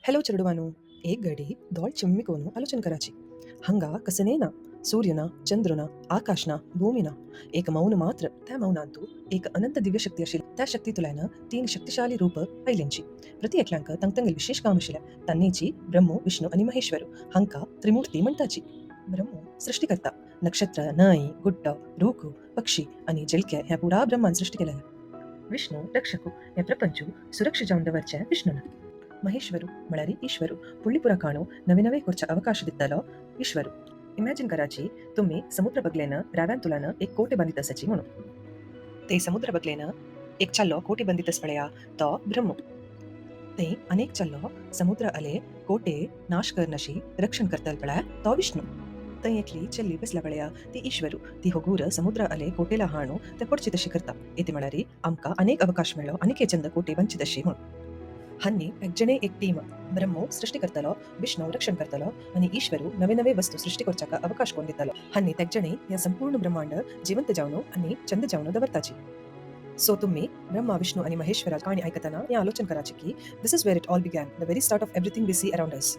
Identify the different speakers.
Speaker 1: Hello चिरडवानो. एक घडी दोळ चिम्मिकोನು आलोचन कराची. हंगा कसनेना सूर्यना चंद्रना आकाशना भूमिना एक मौन मात्र त्या मौनांतू एक अनंत दिव्य शक्ती आशिल त्या शक्ती तुलायनं तीन शक्तिशाली रूप पैलेंची प्रति एकल्यांक तंगतंगल विशेष काम आशिल्या तन्नेची ब्रह्मो विष्णू आणि महेश्वरू हंका त्रिमूर्ती म्हणताची. ब्रह्मो सृष्टिकर्ता नक्षत्र नई गुड्ड रूखु पक्षी आणि जलक्य ह्या पुरा ब्रह्मान सृष्टी केल्या. विष्णू रक्षकु ह्या प्रपंचू सुरक्षित जाऊन दवरच्या विष्णून. ಮಹೇಶ್ವರು ಮಳರಿ ಈಶ್ವರು ಪುಳ್ಳಿಪುರ ಕಾಣೋ ನವೆ ನವೆ ಕೊರ್ಚ ಅವಕಾಶ ದಿತ್ತलो ईश्वरू. इमॅजिन कराची तुम्ही समुद्र बगलेनं राव्यान तुलानं एक कोटे बंदित असाची म्हणून ते समुद्र बगलेनं एक चल्लो कोटे बंदित पळया तो ब्रह्मो. ते अनेक चल्लो समुद्र अले कोटे नाश करनशी रक्षण करतल पळया तो विष्णू. थंय एकली चल्ली बसला पळया ती ईश्वरू. ती होगूर समुद्र अले कोटेला हाणू ते पडची तशी करता येते म्हणारी आमका अनेक अवकाश मेळ्ळो अनेक चंद कोटे बंची तशी म्हणून. हन्नी एकजणे एक टीम ब्रह्मो सृष्टी करतलो विष्णू रक्षण करतलो आणि ईश्वरू नवे नवे वस्तू सृष्टी करचाका अवकाश कोण दितलो. हन्नी तेगजणे या संपूर्ण ब्रह्मांड जिवंत जावनो आणि चंद जावनो दवरताची. सो तुम्ही ब्रह्मा विष्णू आणि महेश्वरा कहाणी ऐकताना या आलोचन कराची की this is where it all began the very start of everything we see around us.